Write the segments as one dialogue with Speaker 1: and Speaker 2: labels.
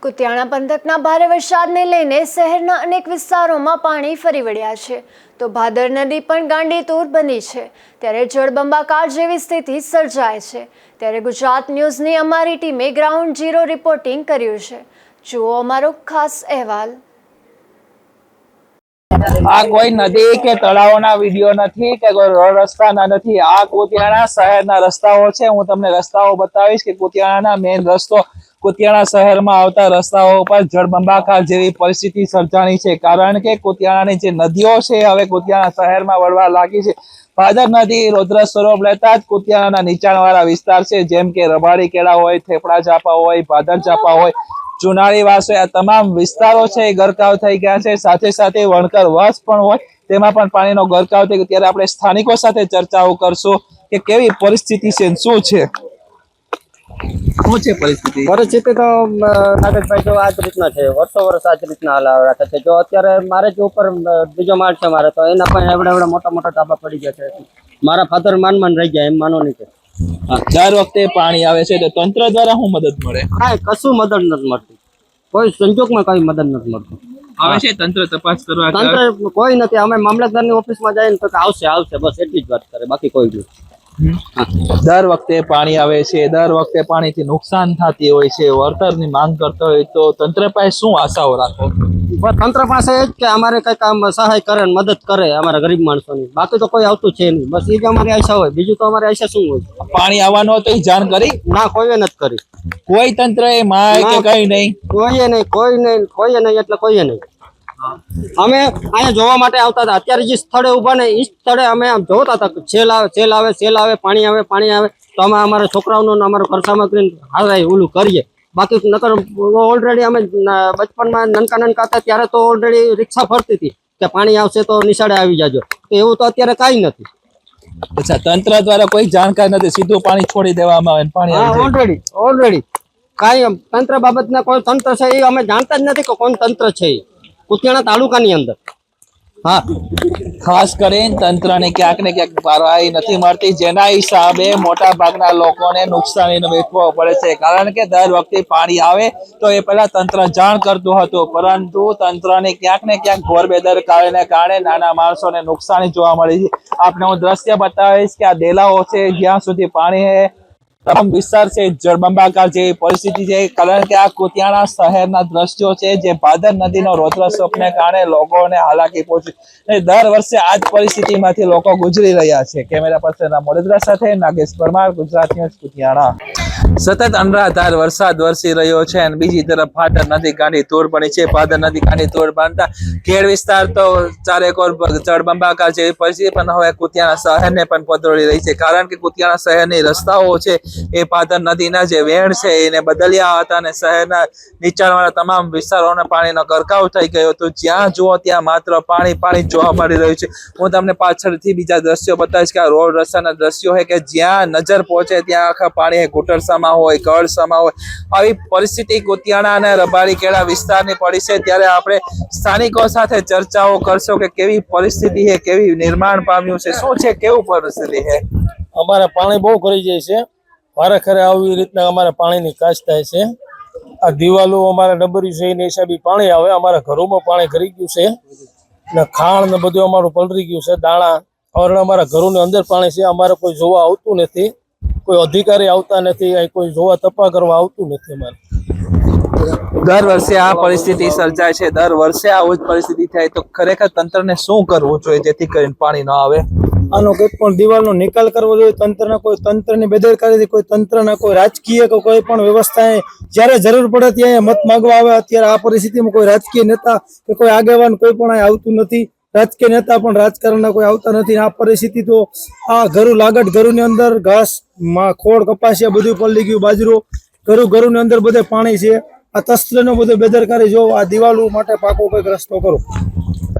Speaker 1: કુતિયાણા પંથકના ભારે વરસાદને લઈને શહેરના અનેક વિસ્તારોમાં પાણી ફરી વળ્યા છે તો ભાદર નદી પણ ગાંડીતુર બની છે ત્યારે જળબંબાકાર જેવી સ્થિતિ સર્જાય છે ત્યારે ગુજરાત ન્યૂઝની અમારી ટીમે ગ્રાઉન્ડ ઝીરો રિપોર્ટિંગ કર્યું છે। જુઓ અમારો ખાસ અહેવાલ।
Speaker 2: આ કોઈ નદી કે તળાવના વિડીયો નથી કે કોઈ રોડ રસ્તાના નથી, આ કુતિયાણા શહેરના રસ્તાઓ છે। હું તમને રસ્તાઓ બતાવીશ કે કુતિયાણાના મેઇન રસ્તો કુતિયાણા શહેરમાં આવતા રસ્તાઓ પર જળબંબાકાર જેવી પરિસ્થિતિ સર્જાણી છે, કારણ કે કુતિયાણાની જે નદીઓ છે હવે કુતિયાણા શહેરમાં વળવા લાગી છે। ભાદર નદી રૌદ્ર સ્વરૂપ લેતા જ કુતિયાણાના નીચાણવાળા વિસ્તાર છે, જેમ કે રબારી કેળા હોય, થેપડા ચાપા હોય, ભાદર ચાપા હોય, ચુનાળી વાસ હોય, આ તમામ વિસ્તારો છે એ ગરકાવ થઈ ગયા છે। સાથે સાથે વણકર વાસ પણ હોય તેમાં પણ પાણીનો ગરકાવ થઈ ગયો। ત્યારે આપણે સ્થાનિકો સાથે ચર્ચાઓ કરશું કે કેવી પરિસ્થિતિ છે, શું છે
Speaker 3: પરિસ્થિતિ તો નાગેશભાઈ જો આ જ રીતના છે, વર્ષો વર્ષ આ જ રીતના હાલ રાખે છે। જો અત્યારે મારે જે ઉપર બીજો માળ છે મારે, તો એના પણ એવડા મોટા મોટા ધાબા પડી ગયા છે। મારા ફાધર માન રહી ગયા, એમ માનો નહીં છે।
Speaker 2: દર વખતે પાણી આવે છે તો તંત્ર દ્વારા શું મદદ મળે?
Speaker 3: હા, કશું મદદ નથી મળતી, કોઈ સંજોગમાં કઈ મદદ નથી મળતું।
Speaker 2: આવે છે તંત્ર તપાસ કરવા?
Speaker 3: તંત્ર કોઈ નથી। અમે મામલતદારની ઓફિસમાં જઈને તો આવશે બસ એટલી જ વાત કરે, બાકી કોઈ નહીં।
Speaker 2: દર વખતે પાણી આવે છે, દર વખતે પાણીથી નુકસાન થતી હોય છે, વળતરની માંગ કરતા હોય તો તંત્ર પાસે શું આશાઓ રાખો?
Speaker 3: તંત્ર પાસે એ જ કે અમારે કઈક આમ સહાય કરે, મદદ કરે અમારા ગરીબ માણસોની, બાકી તો કોઈ આવતું છે નહીં। બસ એ જ અમારી આશા હોય, બીજું તો અમારી આશા શું હોય?
Speaker 2: પાણી આવવાનું તો જાણ કરી?
Speaker 3: ના, કોઈએ નથી કરી।
Speaker 2: કોઈ તંત્ર એ માય કે કઈ નહીં?
Speaker 3: કોઈએ નહીં એટલે કોઈએ નહીં। અમે અહીંયા જોવા માટે આવતા હતા, અત્યારે જે સ્થળે ઉભા ને એ સ્થળે અમે આમ જોતા હતા, સેલ આવે, પાણી આવે તો અમે અમારા છોકરાઓનું અમારું ઘર સામગ્રી હારાય ઓલું કરીએ। બાકી નકર ઓલરેડી અમે બચપનમાં નાનકા હતા ત્યારે તો ઓલરેડી રિક્ષા ફરતી હતી કે પાણી આવશે તો નિશાળે આવી જાજો, તો એવું તો અત્યારે કાંઈ નથી।
Speaker 2: અચ્છા, તંત્ર દ્વારા કોઈ જાણકારી નથી, સીધું પાણી છોડી દેવામાં આવે? પાણી
Speaker 3: ઓલરેડી કાંઈ તંત્ર બાબતના કોઈ તંત્ર છે એ અમે જાણતા જ નથી કે કોણ તંત્ર છે એ કુતિયાણા તાલુકાની અંદર। હા,
Speaker 2: ખાસ કરીને તંત્રને ક્યાંક ને ક્યાંક ભરવાઈ નથી મળતી, જેના હિસાબે મોટા ભાગના લોકોને નુકસાનીનો વેઠવો પડે છે, કારણ કે દર વખતે પાણી આવે તો એ પહેલા તંત્ર જાણ કરતું હતું, પરંતુ તંત્રને ક્યાંક ને ક્યાંક ઘોર બેદરકારીને કારણે નાના માણસોને નુકસાની જોવા મળી છે। આપને હું દ્રશ્ય બતાવીશ કે આ દેલાઓ છે જ્યાં સુધી પાણી તમામ વિસ્તાર છે જળબંબાકાર જેવી પરિસ્થિતિ છે, કારણ કે આ કુતિયાણા શહેરના દ્રશ્યો છે જે ભાદર નદીનો રૌદ્ર સ્વરૂપને કારણે લોકોને હાલાકી પહોંચી, દર વર્ષે આ જ પરિસ્થિતિમાંથી લોકો ગુજરી રહ્યા છે। કેમેરા પર્સન મોડેદ્રા સાથે નાગેશ પરમાર, ગુજરાત ન્યૂઝ, કુતિયાણા। સતત અનરાધાર વરસાદ વરસી રહ્યો છે અને બીજી તરફ ભાદર નદી ગાંડીતુર બની છે। ભાદર નદી ગાંડીતુર બનતા ખેડ વિસ્તાર તો ચારેકોર જળબંબાકાર જેવી પરિસ્થિતિ પણ હવે કુતિયાણા શહેરને પણ પધરોળી રહી છે, કારણ કે કુતિયાણા શહેરની રસ્તાઓ છે એ ભાદર નદીના જે વેણ છે એને બદલ્યા હતા અને શહેરના નીચાણવાળા તમામ વિસ્તારોને પાણીનો ગરકાવ થઈ ગયો હતો। જ્યાં જુઓ ત્યાં માત્ર પાણી જોવા મળી રહ્યું છે। હું તમને પાછળથી બીજા દ્રશ્યો બતાવીશ કે આ રોડ રસ્તાના દ્રશ્યો છે કે જ્યાં નજર પહોંચે ત્યાં આખા પાણી ઘૂંટણસામાં હોય, કળસામાં હોય, આવી પરિસ્થિતિ કુતિયાણા અને રબારી કેળા વિસ્તારની પડી છે। ત્યારે આપણે સ્થાનિકો સાથે ચર્ચાઓ કરશો કે કેવી પરિસ્થિતિ છે, કેવી નિર્માણ પામ્યું છે, શું છે, કેવું પરિસ્થિતિ છે?
Speaker 4: અમારે પાણી બહુ કરી જાય છે, વારે ખરે આવી રીતના અમારે પાણીની કાશ થાય છે। આ દિવાલો અમારે ડબરી છે એના હિસાબે પાણી આવે, અમારા ઘરોમાં પાણી કરી ગયું છે ને ખાણ ને બધું અમારું પલરી ગયું છે, દાણા હવે અમારા ઘરોની અંદર પાણી છે। અમારે કોઈ જોવા આવતું નથી, કોઈ અધિકારી આવતા નથી, કોઈ જોવા તપા કરવા આવતું નથી। અમારે
Speaker 2: દર વર્ષે આ પરિસ્થિતિ સર્જાય છે, દર વર્ષે આવું જ પરિસ્થિતિ થાય તો ખરેખર તંત્રને શું કરવું જોઈએ જેથી કરીને પાણી ન આવે?
Speaker 4: આનો કોઈ પણ દિવાલનો નિકાલ કરવો જોઈએ। તંત્રની બેદરકારીથી કોઈ તંત્રના કોઈ રાજકીય કે કોઈ પણ વ્યવસ્થાએ જ્યારે જરૂર પડે ત્યાં મત માંગવા આવે। અત્યારે આ પરિસ્થિતિમાં કોઈ રાજકીય નેતા કે કોઈ આગેવાન કોઈ પણ આવતું નથી, રાજકીય નેતા પણ રાજકારણના કોઈ આવતા નથી। આ પરિસ્થિતિ તો આ ઘરોની અંદર ઘાસ, ખોળ, કપાસિયા બધું પલળી ગયું, બાજરો, ઘરોની અંદર બધે પાણી છે। આ તસ્ત્રનો બધો બેદરકારી જો આ દિવાલો માટે પાકો કંઈક રસ્તો કરો।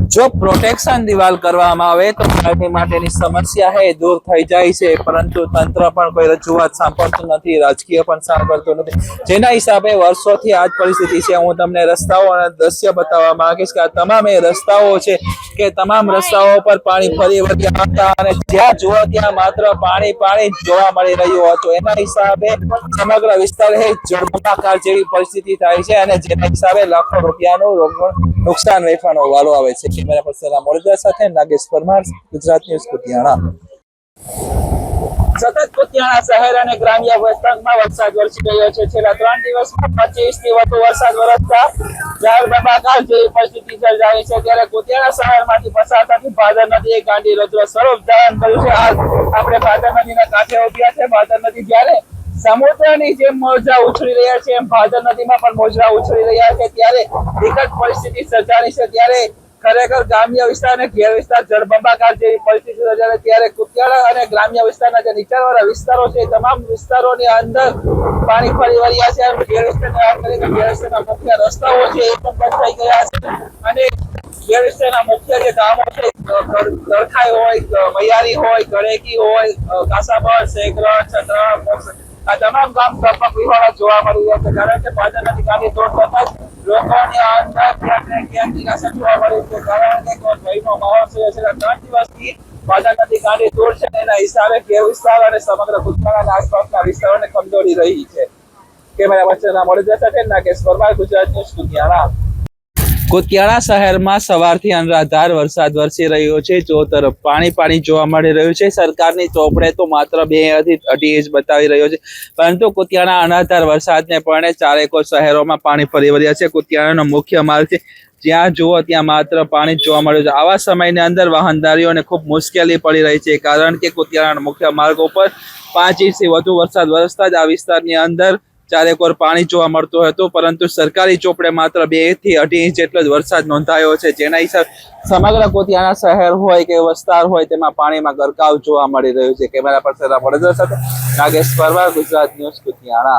Speaker 2: જો પ્રોટેક્શન દિવાલ કરવામાં આવે તો પાણી માટેની સમસ્યા છે દૂર થઈ જાય છે, પરંતુ તંત્ર પણ કોઈ રજૂઆત સાંભળતું નથી, રાજકીય પણ સાંભળતું નથી, જેના હિસાબે વર્ષોથી આ જ પરિસ્થિતિ છે. હું તમને રસ્તાઓ અને દ્રશ્ય બતાવવા માંગીશ કે આ તમામ એ રસ્તાઓ છે કે તમામ રસ્તાઓ પર પાણી ફરી વળ્યા હતા અને જ્યાં જુઓ ત્યાં માત્ર પાણી પાણી જોવા મળી રહ્યું હતું. એના હિસાબે સમગ્ર વિસ્તાર જળબંબાકાર જેવી પરિસ્થિતિ થાય છે અને જેના હિસાબે લાખો રૂપિયાનું નુકસાન વેઠવાનો વારો આવે છે. કેમેરા પર્સન મોરજા સાથે નાગેશ પરમાર, ગુજરાત ન્યૂઝ, કુતિયાણા. સતત કુતિયાણા શહેર અને ગ્રામ્ય વિસ્તારમાં વરસાદ વરસી રહ્યો છે. છેલ્લા 3 દિવસમાં 25 થી વધુ વરસાદ વરસતા જળબંબાકાર જેવી પરિસ્થિતિ સર્જાઈ છે. ત્યારે કુતિયાણા શહેરમાંથી પસાર થતી ભાદર નદીએ ગાંડી રૌદ્ર સ્વરૂપ ધારણ કર્યું છે. હાલ આપણે ભાદર નદીના કાંઠે ઉભ્યા છે. ભાદર નદી જ્યારે સમુદ્રની જેમ મોજા ઉછળી રહ્યા છે એમ ભાદર નદીમાં પણ મોજા ઉછળી રહ્યા છે. ત્યારે વિકટ પરિસ્થિતિ સર્જાણી છે. ત્યારે ખરેખર ગ્રામ્ય વિસ્તાર અને ઘેર વિસ્તાર જળબંબાકાર જેવી પરિસ્થિતિ સર્જાય. ત્યારે કુતિયાણા અને ગ્રામ્ય વિસ્તારના જે નીચાણવાળા વિસ્તારો છે તમામ વિસ્તારોની અંદર પાણી ફરી વળ્યા છે. ઘેર વિસ્તારની વાત કરીએ તો ઘેર વિસ્તારના મુખ્ય રસ્તાઓ છે એ પણ બંધ થઈ ગયા છે અને ઘેર વિસ્તારના મુખ્ય જે ગામો છે ગરખાઈ હોય, મૈયારી હોય, ગળેકી હોય, કાસાબળ, શેખરણ, છત્રા, આ તમામ ગામ ટપક વિવાહ જોવા મળી રહ્યા છે. કારણ કે ભાદર નદી કાંઠે તોડ થતા જ લોકોની અંદર ક્યાંક ને ક્યાંક નિરાશા જોવા મળી છે. કારણ કે કોઈ ભયનો માહોલ છે. છેલ્લા 3 દિવસથી ભાદર નદી કાંઠે તોડ છે એના હિસાબે ઘેર વિસ્તાર અને સમગ્ર કુતિયાણા આસપાસના વિસ્તારોને કમજોરી રહી છે. કેમેરા પર્સન મોરજા સાથે નાગેશ પરમાર, ગુજરાત ન્યૂઝ, કુતિયાણા. કુતિયાણા શહેરમાં સવારથી અનરાધાર વરસાદ વરસી રહ્યો છે. ચો તરફ પાણી જોવા મળી રહ્યું છે. સરકારની ચોપડે તો માત્ર 2 થી 2.5 ઇંચ બતાવી રહ્યો છે, પરંતુ કુતિયાણા અનરાધાર વરસાદને પગલે ચારેકો શહેરોમાં પાણી ફરી વળ્યા છે. કુતિયાણાનો મુખ્ય માર્ગ છે, જ્યાં જુઓ ત્યાં માત્ર પાણી જ જોવા મળ્યું છે. આવા સમયની અંદર વાહનધારીઓને ખૂબ મુશ્કેલી પડી રહી છે, કારણ કે કુતિયાણાના મુખ્ય માર્ગ ઉપર 5 ઇંચથી વધુ વરસાદ વરસતા જ આ વિસ્તારની અંદર ચારેકોર પાણી જોવા મળતું હતું, પરંતુ સરકારી ચોપડે માત્ર 2 થી 2.5 ઇંચ જેટલો જ વરસાદ નોંધાયો છે. જેના હિસાબે સમગ્ર કુતિયાણા શહેર હોય કે વિસ્તાર હોય તેમાં પાણીમાં ગરકાવ જોવા મળી રહ્યું છે. કેમેરા પર્સન વડોદરા સાથે નાગેશ પરમાર, ગુજરાત ન્યૂઝ, કુતિયાણા.